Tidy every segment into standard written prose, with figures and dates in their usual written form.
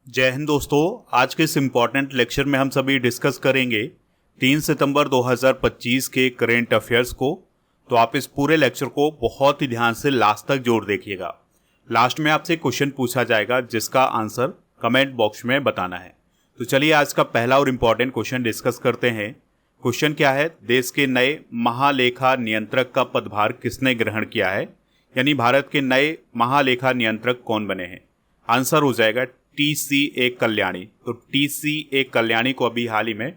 जय हिंद दोस्तों। आज के इस इम्पॉर्टेंट लेक्चर में हम सभी डिस्कस करेंगे 3 सितंबर 2025 के करेंट अफेयर्स को। तो आप इस पूरे लेक्चर को बहुत ही ध्यान से लास्ट तक जोड़ देखिएगा। लास्ट में आपसे क्वेश्चन पूछा जाएगा जिसका आंसर कमेंट बॉक्स में बताना है। तो चलिए आज का पहला और इम्पॉर्टेंट क्वेश्चन डिस्कस करते हैं। क्वेश्चन क्या है, देश के नए महालेखा नियंत्रक का पदभार किसने ग्रहण किया है, यानी भारत के नए महालेखा नियंत्रक कौन बने हैं। आंसर हो जाएगा TCA कल्याणी। तो TCA कल्याणी को अभी हाल ही में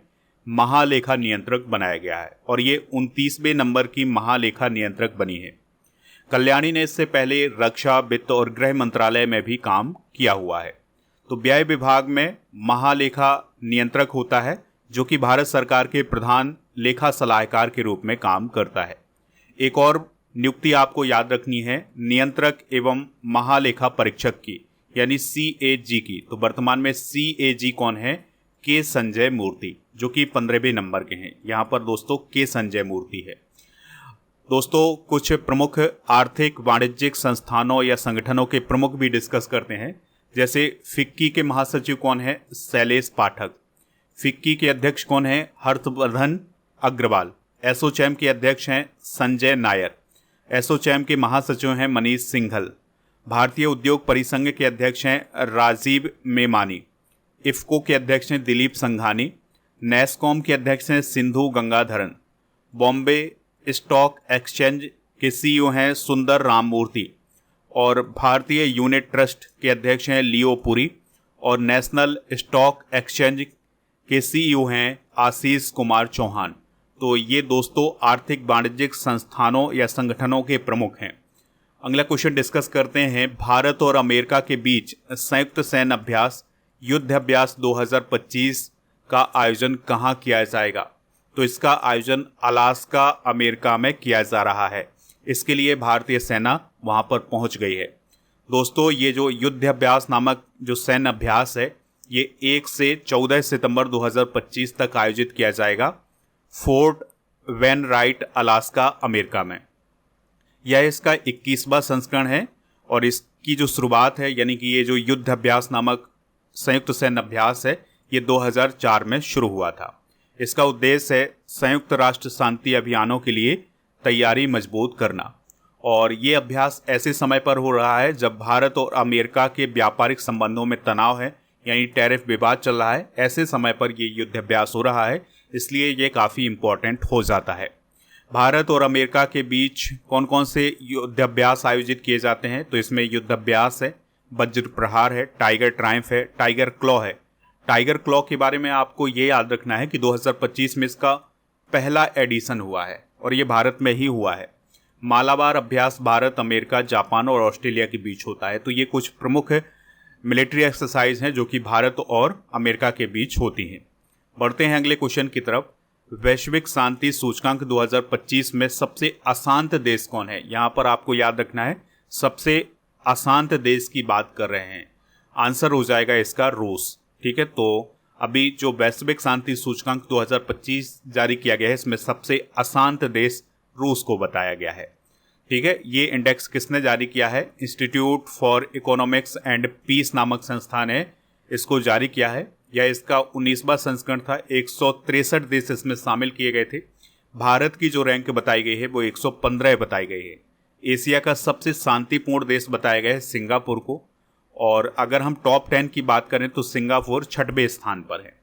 महालेखा नियंत्रक बनाया गया है और ये 29वें नंबर की महालेखा नियंत्रक बनी है। कल्याणी ने इससे पहले रक्षा, वित्त और गृह मंत्रालय में भी काम किया हुआ है। तो व्यय विभाग में महालेखा नियंत्रक होता है जो कि भारत सरकार के प्रधान लेखा सलाहकार के रूप में काम करता है। एक और नियुक्ति आपको याद रखनी है नियंत्रक एवं महालेखा परीक्षक की, यानी CAG की। तो वर्तमान में CAG कौन है? के संजय मूर्ति, जो कि 15वें नंबर के हैं। यहाँ पर दोस्तों के संजय मूर्ति है। दोस्तों कुछ प्रमुख आर्थिक वाणिज्यिक संस्थानों या संगठनों के प्रमुख भी डिस्कस करते हैं। जैसे फिक्की के महासचिव कौन है? शैलेश पाठक। फिक्की के अध्यक्ष कौन है? हर्षवर्धन अग्रवाल। एसोचैम के अध्यक्ष हैं संजय नायर। एसोचैम के महासचिव हैं मनीष सिंघल। भारतीय उद्योग परिसंघ के अध्यक्ष हैं राजीव मेमानी। इफ्को के अध्यक्ष हैं दिलीप संघानी। नेस्कॉम के अध्यक्ष हैं सिंधु गंगाधरन। बॉम्बे स्टॉक एक्सचेंज के CEO हैं सुंदर राममूर्ति। और भारतीय यूनिट ट्रस्ट के अध्यक्ष हैं लियो पुरी। और नेशनल स्टॉक एक्सचेंज के CEO हैं आशीष कुमार चौहान। तो ये दोस्तों आर्थिक वाणिज्यिक संस्थानों या संगठनों के प्रमुख हैं। अगला क्वेश्चन डिस्कस करते हैं, भारत और अमेरिका के बीच संयुक्त सैन्य अभ्यास युद्ध अभ्यास 2025 का आयोजन कहाँ किया जाएगा। तो इसका आयोजन अलास्का अमेरिका में किया जा रहा है। इसके लिए भारतीय सेना वहाँ पर पहुँच गई है। दोस्तों ये जो युद्ध अभ्यास नामक जो सैन्य अभ्यास है ये 1 से 14 सितंबर 2025 तक आयोजित किया जाएगा फोर्ट वेनराइट अलास्का अमेरिका में। यह इसका 21वां संस्करण है और इसकी जो शुरुआत है यानी कि ये जो युद्ध अभ्यास नामक संयुक्त सैन्य अभ्यास है ये 2004 में शुरू हुआ था। इसका उद्देश्य है संयुक्त राष्ट्र शांति अभियानों के लिए तैयारी मजबूत करना। और ये अभ्यास ऐसे समय पर हो रहा है जब भारत और अमेरिका के व्यापारिक संबंधों में तनाव है, यानी टैरिफ विवाद चल रहा है। ऐसे समय पर ये युद्ध अभ्यास हो रहा है, इसलिए ये काफ़ी इम्पोर्टेंट हो जाता है। भारत और अमेरिका के बीच कौन कौन से युद्धाभ्यास आयोजित किए जाते हैं? तो इसमें युद्धाभ्यास है, वज्र प्रहार है, टाइगर ट्रायम्फ है, टाइगर क्लॉ है। टाइगर क्लॉ के बारे में आपको ये याद रखना है कि 2025 में इसका पहला एडिशन हुआ है और ये भारत में ही हुआ है। मालाबार अभ्यास भारत, अमेरिका, जापान और ऑस्ट्रेलिया के बीच होता है। तो ये कुछ प्रमुख मिलिट्री एक्सरसाइज हैं जो कि भारत और अमेरिका के बीच होती हैं। बढ़ते हैं अगले क्वेश्चन की तरफ। वैश्विक शांति सूचकांक 2025 में सबसे अशांत देश कौन है? यहाँ पर आपको याद रखना है सबसे अशांत देश की बात कर रहे हैं। आंसर हो जाएगा इसका रूस। ठीक है, तो अभी जो वैश्विक शांति सूचकांक 2025 जारी किया गया है इसमें सबसे अशांत देश रूस को बताया गया है। ठीक है, ये इंडेक्स किसने जारी किया है? Institute for economics and peace नामक संस्थान है इसको जारी किया है। यह इसका 19वां संस्करण था। 163 देश इसमें शामिल किए गए थे। भारत की जो रैंक बताई गई है वो 115 बताई गई है। एशिया का सबसे शांतिपूर्ण देश बताया गया है सिंगापुर को। और अगर हम टॉप 10 की बात करें तो सिंगापुर 6वें स्थान पर है।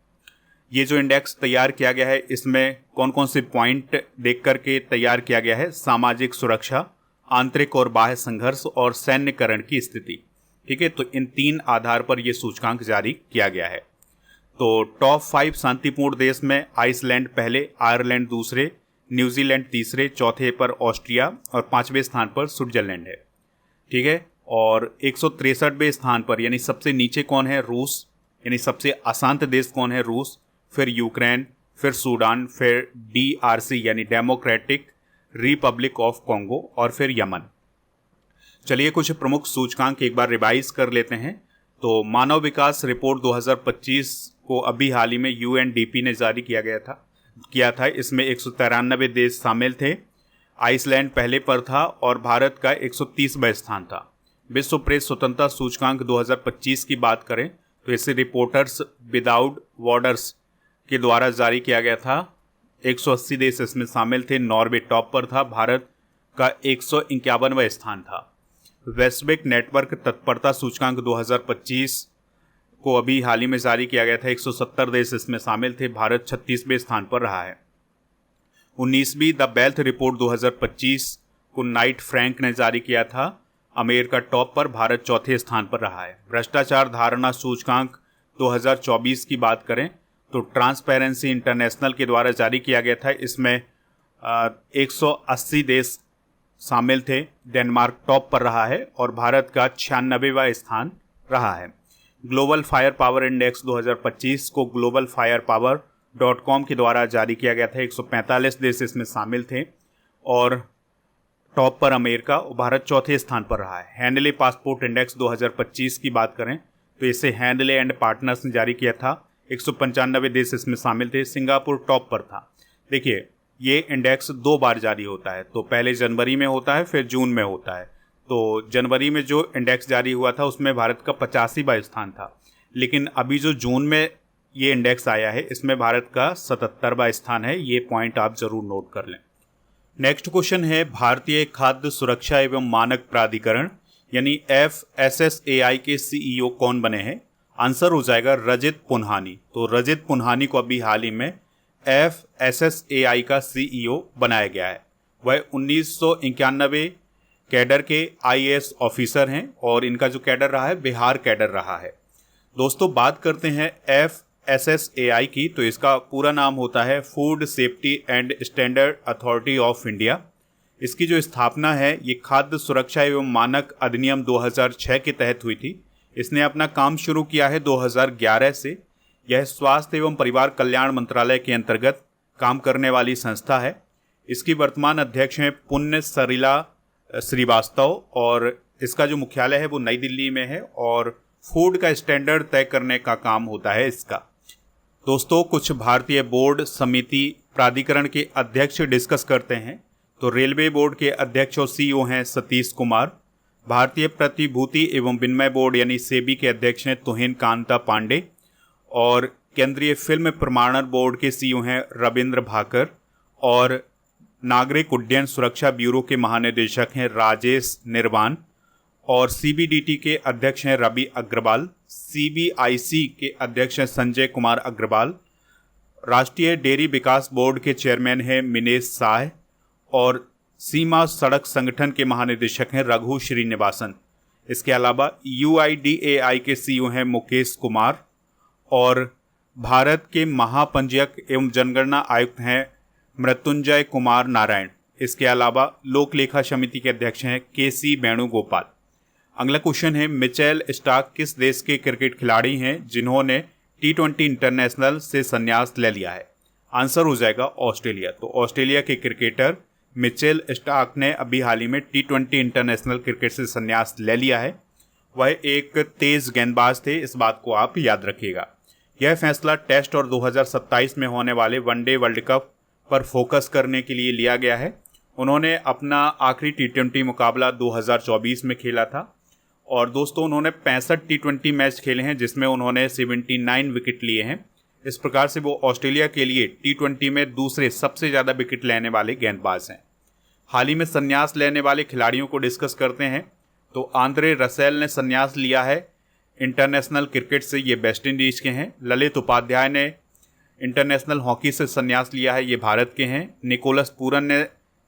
ये जो इंडेक्स तैयार किया गया है इसमें कौन कौन से पॉइंट देख करके तैयार किया गया है? सामाजिक सुरक्षा, आंतरिक और बाह्य संघर्ष और सैन्यकरण की स्थिति। ठीक है, तो इन 3 आधार पर यह सूचकांक जारी किया गया है। तो टॉप 5 शांतिपूर्ण देश में आइसलैंड पहले, आयरलैंड दूसरे, न्यूजीलैंड तीसरे, चौथे पर ऑस्ट्रिया और 5वें स्थान पर स्विट्जरलैंड है। ठीक है, और 163वें स्थान पर यानी सबसे नीचे कौन है? रूस। यानी सबसे अशांत देश कौन है? रूस। फिर यूक्रेन, फिर सूडान, फिर DRC यानी डेमोक्रेटिक रिपब्लिक ऑफ कॉन्गो और फिर यमन। चलिए कुछ प्रमुख सूचकांक एक बार रिवाइज कर लेते हैं। तो मानव विकास रिपोर्ट 2025 को अभी हाल ही में UNDP ने जारी किया था। इसमें 193 देश शामिल थे। आइसलैंड पहले पर था और भारत का 130वां स्थान था। विश्व प्रेस स्वतंत्रता सूचकांक 2025 की बात करें तो इसे रिपोर्टर्स विदाउट बॉर्डर्स के द्वारा जारी किया गया था। 180 देश इसमें शामिल थे। नॉर्वे टॉप पर था, भारत का 151वां स्थान था। वैश्विक नेटवर्क तत्परता सूचकांक 2025 को अभी हाल ही में जारी किया गया था। 170 देश इसमें शामिल थे, भारत 36वें स्थान पर रहा है। 19वीं द वेल्थ रिपोर्ट 2025 को नाइट फ्रैंक ने जारी किया था। अमेरिका टॉप पर, भारत चौथे स्थान पर रहा है। भ्रष्टाचार धारणा सूचकांक 2024 की बात करें तो ट्रांसपेरेंसी इंटरनेशनल के द्वारा जारी किया गया था। इसमें 180 देश शामिल थे। डेनमार्क टॉप पर रहा है और भारत का 96वां स्थान रहा है। ग्लोबल फायर पावर इंडेक्स 2025 को ग्लोबल फायर पावर.com के द्वारा जारी किया गया था। 145 देश इसमें शामिल थे और टॉप पर अमेरिका और भारत चौथे स्थान पर रहा है। हैंडले पासपोर्ट इंडेक्स 2025 की बात करें तो इसे हैंडले एंड पार्टनर्स ने जारी किया था। 195 देश इसमें शामिल थे। सिंगापुर टॉप पर था। देखिए, ये इंडेक्स 2 बार जारी होता है, तो पहले जनवरी में होता है, फिर जून में होता है। तो जनवरी में जो इंडेक्स जारी हुआ था उसमें भारत का 85वां स्थान था, लेकिन अभी जो जून में ये इंडेक्स आया है इसमें भारत का 77वां स्थान है। ये पॉइंट आप जरूर नोट कर लें। नेक्स्ट क्वेश्चन है, भारतीय खाद्य सुरक्षा एवं मानक प्राधिकरण यानी FSSAI के CEO कौन बने हैं? आंसर हो जाएगा रजित पुन्हानी। तो रजित पुन्हानी को अभी हाल ही में FSSAI का CEO बनाया गया है। वह 1991 कैडर के IAS ऑफिसर हैं और इनका जो कैडर रहा है बिहार कैडर रहा है। दोस्तों, बात करते हैं FSSAI की, तो इसका पूरा नाम होता है food safety and standard authority of India. इसकी जो स्थापना है ये खाद्य सुरक्षा एवं मानक अधिनियम 2006 के तहत हुई थी। इसने अपना काम शुरू किया है 2011 से। यह स्वास्थ्य एवं परिवार कल्याण मंत्रालय के अंतर्गत काम करने वाली संस्था है। इसकी वर्तमान अध्यक्ष हैं पुण्य सरिला श्रीवास्तव और इसका जो मुख्यालय है वो नई दिल्ली में है और फूड का स्टैंडर्ड तय करने का काम होता है इसका। दोस्तों, कुछ भारतीय बोर्ड समिति प्राधिकरण के अध्यक्ष डिस्कस करते हैं। तो रेलवे बोर्ड के अध्यक्ष और CEO हैं सतीश कुमार। भारतीय प्रतिभूति एवं विनिमय बोर्ड यानी सेबी के अध्यक्ष हैं तुहिन कांता पांडे और केंद्रीय फिल्म प्रमाणन बोर्ड के CEO हैं रविंद्र भाकर और नागरिक उड्डयन सुरक्षा ब्यूरो के महानिदेशक हैं राजेश निर्वाण और CBDT के अध्यक्ष हैं रवि अग्रवाल। CBIC के अध्यक्ष हैं संजय कुमार अग्रवाल। राष्ट्रीय डेयरी विकास बोर्ड के चेयरमैन हैं मिनेश साह और सीमा सड़क संगठन के महानिदेशक हैं रघु श्रीनिवासन। इसके अलावा UIDAI के CEO हैं मुकेश कुमार और भारत के महापंजीयक एवं जनगणना आयुक्त हैं मृत्युंजय कुमार नारायण। इसके अलावा लोक लेखा समिति के अध्यक्ष हैं KC वेणुगोपाल। अगला क्वेश्चन है, मिचेल स्टार्क किस देश के क्रिकेट खिलाड़ी हैं जिन्होंने T20 इंटरनेशनल से संन्यास ले लिया है? आंसर हो जाएगा ऑस्ट्रेलिया। तो ऑस्ट्रेलिया के क्रिकेटर मिचेल स्टार्क ने अभी हाल ही में T20 इंटरनेशनल क्रिकेट से संन्यास ले लिया है। वह एक तेज गेंदबाज थे, इस बात को आप याद रखिएगा। यह फैसला टेस्ट और 2027 में होने वाले वनडे वर्ल्ड कप पर फोकस करने के लिए लिया गया है। उन्होंने अपना आखिरी T20 मुकाबला 2024 में खेला था और दोस्तों उन्होंने 65 T20 मैच खेले हैं जिसमें उन्होंने 79 विकेट लिए हैं। इस प्रकार से वो ऑस्ट्रेलिया के लिए T20 में दूसरे सबसे ज़्यादा विकेट लेने वाले गेंदबाज हैं। हाल ही में संन्यास लेने वाले खिलाड़ियों को डिस्कस करते हैं। तो आंद्रे रसेल ने संन्यास लिया है इंटरनेशनल क्रिकेट से, ये वेस्ट इंडीज़ के हैं। ललित उपाध्याय ने इंटरनेशनल हॉकी से संन्यास लिया है, ये भारत के हैं। निकोलस पूरन ने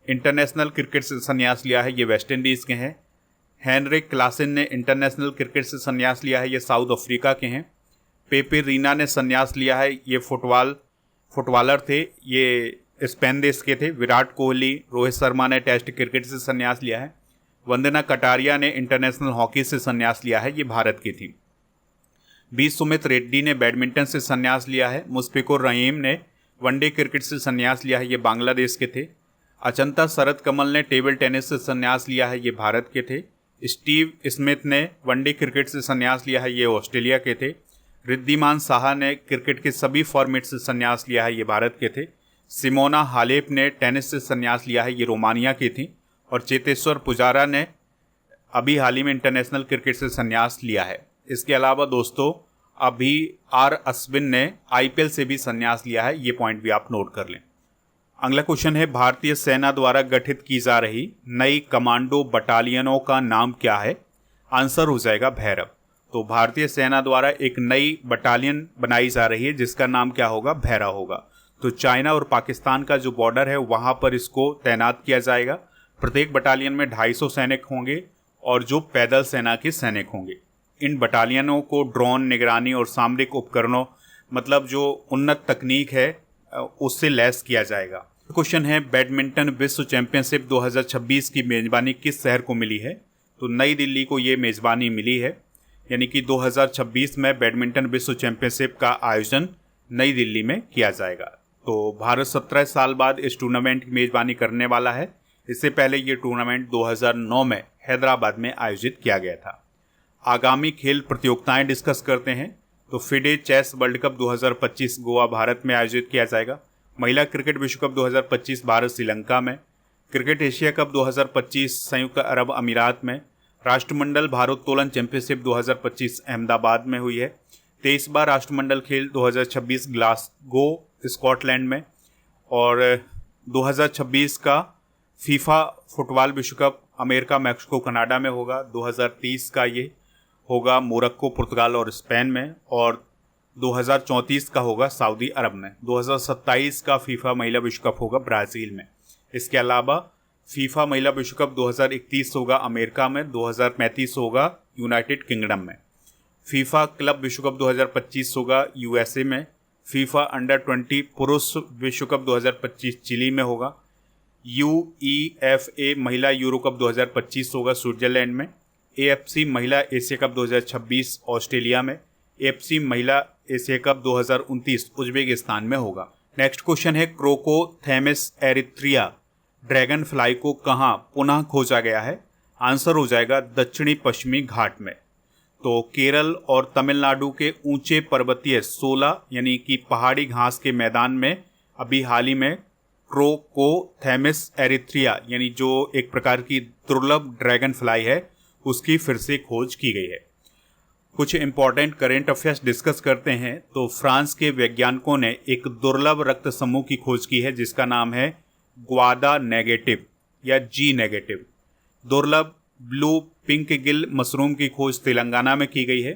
इंटरनेशनल क्रिकेट से संन्यास लिया है, ये वेस्ट इंडीज़ के हैं। हेनरिक क्लासन ने इंटरनेशनल क्रिकेट से संन्यास लिया है, ये साउथ अफ्रीका के हैं। पेपे रीना ने संन्यास लिया है, ये फुटबॉलर थे, ये स्पेन देश के थे। विराट कोहली, रोहित शर्मा ने टेस्ट क्रिकेट से संन्यास लिया है। वंदना कटारिया ने इंटरनेशनल हॉकी से संन्यास लिया है, ये भारत की थी। बी सुमित रेड्डी ने बैडमिंटन से संन्यास लिया है। मुशफिकुर रहीम ने वनडे क्रिकेट से संन्यास लिया है, ये बांग्लादेश के थे। अचंता शरद कमल ने टेबल टेनिस से संन्यास लिया है, ये भारत के थे। स्टीव स्मिथ ने वनडे क्रिकेट से संन्यास लिया है, ये ऑस्ट्रेलिया के थे। रिद्धिमान साहा ने क्रिकेट के सभी फॉर्मेट से संन्यास लिया है, ये भारत के थे। सिमोना हालेप ने टेनिस से संन्यास लिया है, ये रोमानिया की थी। और चेतेश्वर पुजारा ने अभी हाल ही में इंटरनेशनल क्रिकेट से संन्यास लिया है। इसके अलावा दोस्तों अभी आर अश्विन ने आईपीएल से भी संन्यास लिया है, ये पॉइंट भी आप नोट कर लें। अगला क्वेश्चन है, भारतीय सेना द्वारा गठित की जा रही नई कमांडो बटालियनों का नाम क्या है? आंसर हो जाएगा भैरव। तो भारतीय सेना द्वारा एक नई बटालियन बनाई जा रही है जिसका नाम क्या होगा? भैरव होगा। तो चाइना और पाकिस्तान का जो बॉर्डर है वहां पर इसको तैनात किया जाएगा। प्रत्येक बटालियन में 250 सैनिक होंगे और जो पैदल सेना के सैनिक होंगे। इन बटालियनों को ड्रोन निगरानी और सामरिक उपकरणों, मतलब जो उन्नत तकनीक है उससे लैस किया जाएगा। क्वेश्चन है, बैडमिंटन विश्व चैंपियनशिप 2026 की मेजबानी किस शहर को मिली है? तो नई दिल्ली को ये मेजबानी मिली है, यानी कि 2026 में बैडमिंटन विश्व चैंपियनशिप का आयोजन नई दिल्ली में किया जाएगा। तो भारत 17 साल बाद इस टूर्नामेंट की मेजबानी करने वाला है। इससे पहले ये टूर्नामेंट 2009 में हैदराबाद में आयोजित किया गया था। आगामी खेल प्रतियोगिताएं डिस्कस करते हैं। तो FIDE chess world cup 2025 Goa Bharat में आयोजित किया जाएगा। महिला क्रिकेट विश्व कप 2025 भारत श्रीलंका में। क्रिकेट एशिया कप 2025 संयुक्त अरब अमीरात में। राष्ट्रमंडल भारोत्तोलन चैंपियनशिप 2025 अहमदाबाद में हुई है। 23वां राष्ट्रमंडल खेल 2026 ग्लासगो स्कॉटलैंड में। और 2026 का फीफा फुटबॉल विश्व कप अमेरिका, मैक्सिको, कनाडा में होगा। 2030 का ये होगा मोरक्को, पुर्तगाल और स्पेन में। और 2034 का होगा सऊदी अरब में। 2027 का फीफा महिला विश्व कप होगा ब्राज़ील में। इसके अलावा फीफा महिला विश्व कप 2031 होगा अमेरिका में। 2035 होगा यूनाइटेड किंगडम में। फीफा क्लब विश्व कप 2025 होगा यूएसए में। फीफा अंडर 20 पुरुष विश्व कप 2025 चिली में होगा। यूईएफए महिला यूरो कप 2025 होगा स्विट्जरलैंड में। एएफसी महिला एशिया कप 2026 ऑस्ट्रेलिया में। एएफसी महिला एशिया कप 2029 उज्बेकिस्तान में होगा। नेक्स्ट क्वेश्चन है, क्रोकोथेमिस एरिथ्रिया ड्रैगन फ्लाई को कहाँ पुनः खोजा गया है? आंसर हो जाएगा दक्षिणी पश्चिमी घाट में। तो केरल और तमिलनाडु के ऊंचे पर्वतीय 16 यानी कि पहाड़ी घास के मैदान में अभी हाल ही में क्रोकोथेमिस एरिथ्रिया यानी जो एक प्रकार की दुर्लभ ड्रैगन फ्लाई है उसकी फिर से खोज की गई है। कुछ इंपॉर्टेंट करेंट अफेयर्स डिस्कस करते हैं। तो फ्रांस के वैज्ञानिकों ने एक दुर्लभ रक्त समूह की खोज की है जिसका नाम है ग्वादा नेगेटिव या जी नेगेटिव। दुर्लभ ब्लू पिंक गिल मशरूम की खोज तेलंगाना में की गई है।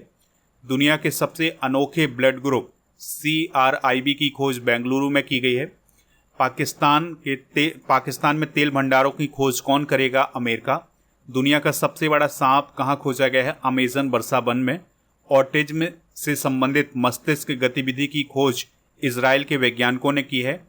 दुनिया के सबसे अनोखे ब्लड ग्रुप CRIB की खोज बेंगलुरु में की गई है। पाकिस्तान में तेल भंडारों की खोज कौन करेगा? अमेरिका। दुनिया का सबसे बड़ा सांप कहाँ खोजा गया है? अमेजन वर्षा वन में। ऑटिज्म से संबंधित मस्तिष्क गतिविधि की खोज इजराइल के वैज्ञानिकों ने की है।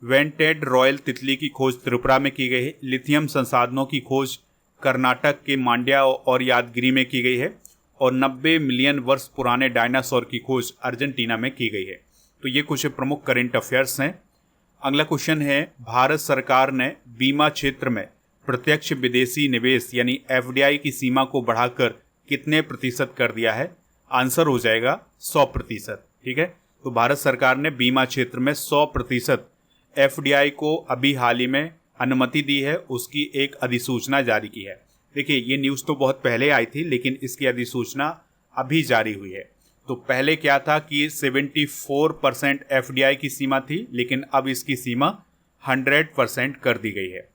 वेंटेड रॉयल तितली की खोज त्रिपुरा में की गई है। लिथियम संसाधनों की खोज कर्नाटक के मांड्या और यादगिरी में की गई है। और 90 मिलियन वर्ष पुराने डायनासोर की खोज अर्जेंटीना में की गई है। तो ये कुछ प्रमुख करेंट अफेयर्स हैं। अगला क्वेश्चन है, भारत सरकार ने बीमा क्षेत्र में प्रत्यक्ष विदेशी निवेश यानी FDI की सीमा को बढ़ाकर कितने प्रतिशत कर दिया है? आंसर हो जाएगा 100%। ठीक है, तो भारत सरकार ने बीमा क्षेत्र में 100% FDI को अभी हाल ही में अनुमति दी है, उसकी एक अधिसूचना जारी की है। देखिए, ये न्यूज़ तो बहुत पहले आई थी लेकिन इसकी अधिसूचना अभी जारी हुई है। तो पहले क्या था कि 74% FDI की सीमा थी, लेकिन अब इसकी सीमा 100% कर दी गई है।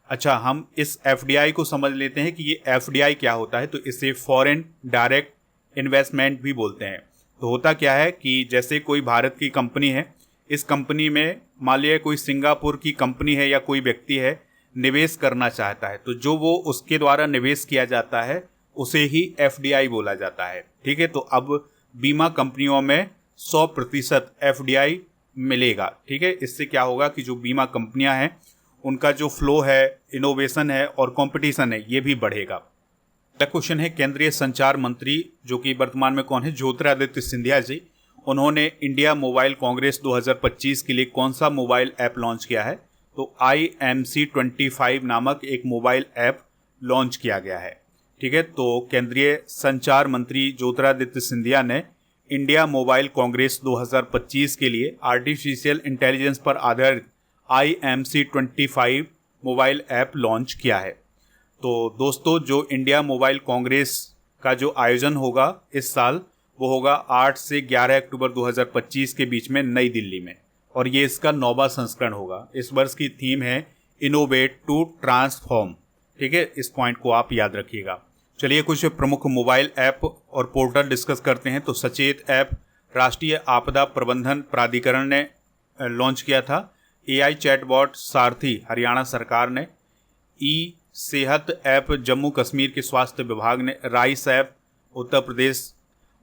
अच्छा, हम इस FDI को समझ लेते हैं कि ये FDI क्या होता है। तो इसे फॉरेन डायरेक्ट इन्वेस्टमेंट भी बोलते हैं। तो होता क्या है कि जैसे कोई भारत की कंपनी है, इस कंपनी में मान लिया कोई सिंगापुर की कंपनी है या कोई व्यक्ति है, निवेश करना चाहता है, तो जो वो उसके द्वारा निवेश किया जाता है उसे ही FDI बोला जाता है। ठीक है, तो अब बीमा कंपनियों में 100% FDI मिलेगा। ठीक है, इससे क्या होगा कि जो बीमा कंपनियां हैं उनका जो फ्लो है, इनोवेशन है और कंपटीशन है, ये भी बढ़ेगा। अगला क्वेश्चन है, केंद्रीय संचार मंत्री जो कि वर्तमान में कौन है? ज्योतिरादित्य सिंधिया जी। उन्होंने इंडिया मोबाइल कांग्रेस 2025 के लिए कौन सा मोबाइल ऐप लॉन्च किया है? तो IMC25 नामक एक मोबाइल ऐप लॉन्च किया गया है। ठीक है, तो केंद्रीय संचार मंत्री ज्योतिरादित्य सिंधिया ने इंडिया मोबाइल कांग्रेस 2025 के लिए आर्टिफिशियल इंटेलिजेंस पर आधारित IMC25 मोबाइल ऐप लॉन्च किया है। तो दोस्तों, जो इंडिया मोबाइल कांग्रेस का जो आयोजन होगा इस साल, वो होगा 8 से 11 अक्टूबर 2025 के बीच में नई दिल्ली में, और ये इसका 9वां संस्करण होगा। इस वर्ष की थीम है इनोवेट टू ट्रांसफॉर्म। ठीक है, इस पॉइंट को आप याद रखिएगा। चलिए कुछ प्रमुख मोबाइल ऐप और पोर्टल डिस्कस करते हैं। तो सचेत ऐप राष्ट्रीय आपदा प्रबंधन प्राधिकरण ने लॉन्च किया था। AI चैटबॉट सारथी हरियाणा सरकार ने, ई सेहत ऐप जम्मू कश्मीर के स्वास्थ्य विभाग ने, राइस ऐप उत्तर प्रदेश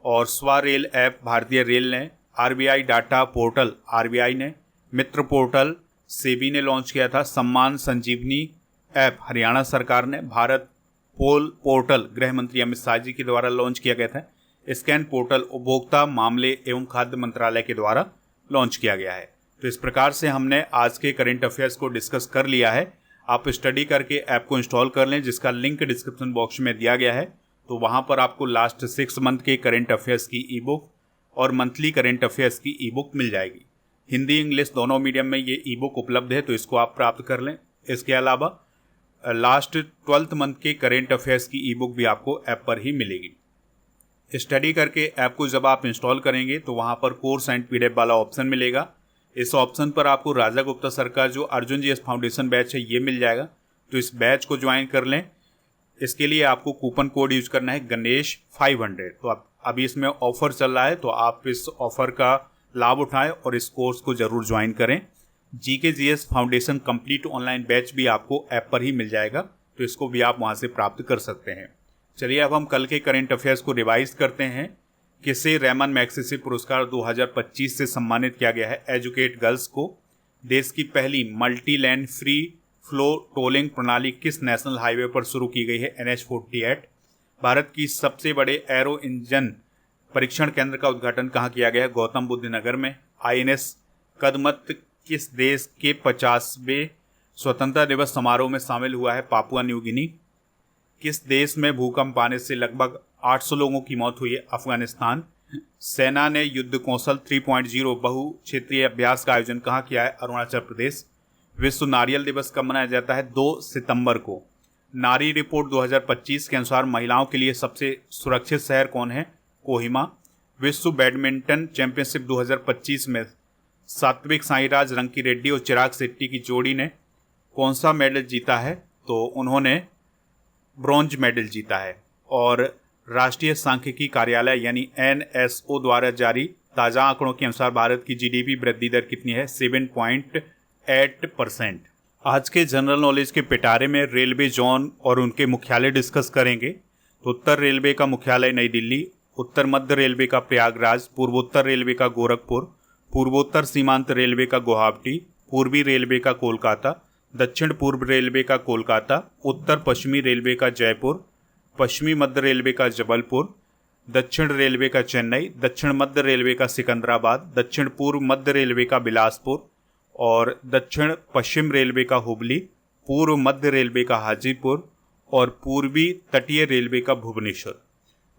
और स्वारेल ऐप भारतीय रेल ने, RBI डाटा पोर्टल RBI ने, मित्र पोर्टल सेबी ने लॉन्च किया था। सम्मान संजीवनी ऐप हरियाणा सरकार ने, भारत पोल पोर्टल गृह मंत्री अमित शाह जी के द्वारा लॉन्च किया गया था। स्कैन पोर्टल उपभोक्ता मामले एवं खाद्य मंत्रालय के द्वारा लॉन्च किया गया है। तो इस प्रकार से हमने आज के करंट अफेयर्स को डिस्कस कर लिया है। आप स्टडी करके ऐप को इंस्टॉल कर लें, जिसका लिंक डिस्क्रिप्शन बॉक्स में दिया गया है। तो वहां पर आपको लास्ट 6 मंथ के करंट अफेयर्स की ई बुक और मंथली करंट अफेयर्स की ई बुक मिल जाएगी। हिंदी इंग्लिश दोनों मीडियम में ये ई बुक उपलब्ध है, तो इसको आप प्राप्त कर लें। इसके अलावा लास्ट 12th मंथ के करंट अफेयर्स की ई बुक भी आपको ऐप पर ही मिलेगी। स्टडी करके ऐप को जब आप इंस्टॉल करेंगे तो वहाँ पर कोर्स एंड PDF वाला ऑप्शन मिलेगा। इस ऑप्शन पर आपको राजा गुप्ता सर का जो अर्जुन GS फाउंडेशन बैच है ये मिल जाएगा। तो इस बैच को ज्वाइन कर लें। इसके लिए आपको कूपन कोड यूज करना है गणेश 500। तो आप अभी इसमें ऑफर चल रहा है, तो आप इस ऑफर का लाभ उठाएं और इस कोर्स को जरूर ज्वाइन करें। GK GS foundation complete online batch भी आपको ऐप पर ही मिल जाएगा, तो इसको भी आप वहाँ से प्राप्त कर सकते हैं। चलिए अब हम कल के करंट अफेयर्स को रिवाइज करते हैं। किसे रेमन मैग्सेसे पुरस्कार 2025 से सम्मानित किया गया है? एजुकेट गर्ल्स को। देश की पहली multi lane free flow tolling प्रणाली किस नेशनल हाईवे पर शुरू की गई है? NH48। भारत की सबसे बड़े एरो इंजन परीक्षण केंद्र का उद्घाटन कहाँ किया गया है? गौतम बुद्ध नगर में। INS कदमत किस देश के 50वें स्वतंत्रता दिवस समारोह में शामिल हुआ है? Papua New Guinea. किस देश में भूकंप आने से लगभग 800 लोगों की मौत हुई है? अफगानिस्तान। सेना ने युद्ध कौशल 3.0 बहु क्षेत्रीय अभ्यास का आयोजन कहाँ किया है? अरुणाचल प्रदेश। विश्व नारियल दिवस कब मनाया जाता है? 2 सितंबर को। नारी रिपोर्ट 2025 के अनुसार महिलाओं के लिए सबसे सुरक्षित शहर कौन है? कोहिमा। विश्व बैडमिंटन चैंपियनशिप 2025 में सात्विक साईराज रंकीरेड्डी और चिराग शेट्टी की जोड़ी ने कौन सा मेडल जीता है? तो उन्होंने ब्रॉन्ज मेडल जीता है। और राष्ट्रीय सांख्यिकी कार्यालय यानी NSO द्वारा जारी ताज़ा आंकड़ों के अनुसार भारत की GDP वृद्धि दर कितनी है? 7.8%। आज के जनरल नॉलेज के पिटारे में रेलवे जोन और उनके मुख्यालय डिस्कस करेंगे। तो उत्तर रेलवे का मुख्यालय नई दिल्ली, उत्तर मध्य रेलवे का प्रयागराज, पूर्वोत्तर रेलवे का गोरखपुर, पूर्वोत्तर सीमांत रेलवे का गुवाहाटी, पूर्वी रेलवे का कोलकाता, दक्षिण पूर्व रेलवे का कोलकाता, उत्तर पश्चिमी रेलवे का जयपुर, पश्चिमी मध्य रेलवे का जबलपुर, दक्षिण रेलवे का चेन्नई, दक्षिण मध्य रेलवे का सिकंदराबाद, दक्षिण पूर्व मध्य रेलवे का बिलासपुर और दक्षिण पश्चिम रेलवे का हुबली, पूर्व मध्य रेलवे का हाजीपुर और पूर्वी तटीय रेलवे का भुवनेश्वर।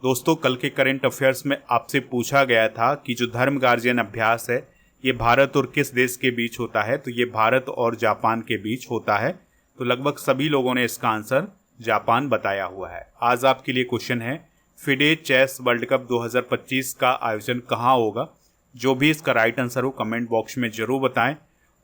दोस्तों, कल के करंट अफेयर्स में आपसे पूछा गया था कि जो धर्म गार्जियन अभ्यास है ये भारत और किस देश के बीच होता है? तो ये भारत और जापान के बीच होता है। तो लगभग सभी लोगों ने इसका आंसर जापान बताया हुआ है। आज आपके लिए क्वेश्चन है, फिडे चेस वर्ल्ड कप 2025 का आयोजन कहाँ होगा? जो भी इसका राइट आंसर हो कमेंट बॉक्स में ज़रूर बताएं।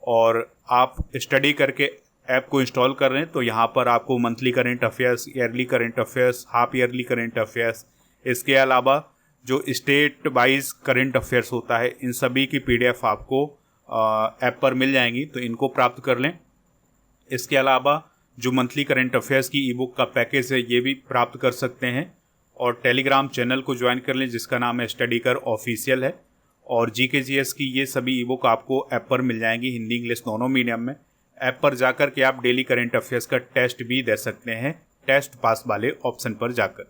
और आप स्टडी करके ऐप को इंस्टॉल कर रहे हैं तो यहाँ पर आपको monthly current affairs, yearly current affairs, half yearly current affairs, इसके अलावा जो स्टेट वाइज करंट अफेयर्स होता है इन सभी की PDF आपको ऐप पर मिल जाएंगी, तो इनको प्राप्त कर लें। इसके अलावा जो मंथली करंट अफेयर्स की ई बुक का पैकेज है ये भी प्राप्त कर सकते हैं। और टेलीग्राम चैनल को ज्वाइन कर लें जिसका नाम है स्टडी कर ऑफिशियल है। और GK GS की ये सभी ई बुक आपको ऐप पर मिल जाएंगी, हिंदी इंग्लिश दोनों मीडियम में। ऐप पर जाकर के आप डेली करंट अफेयर्स का टेस्ट भी दे सकते हैं, टेस्ट पास वाले ऑप्शन पर जाकर।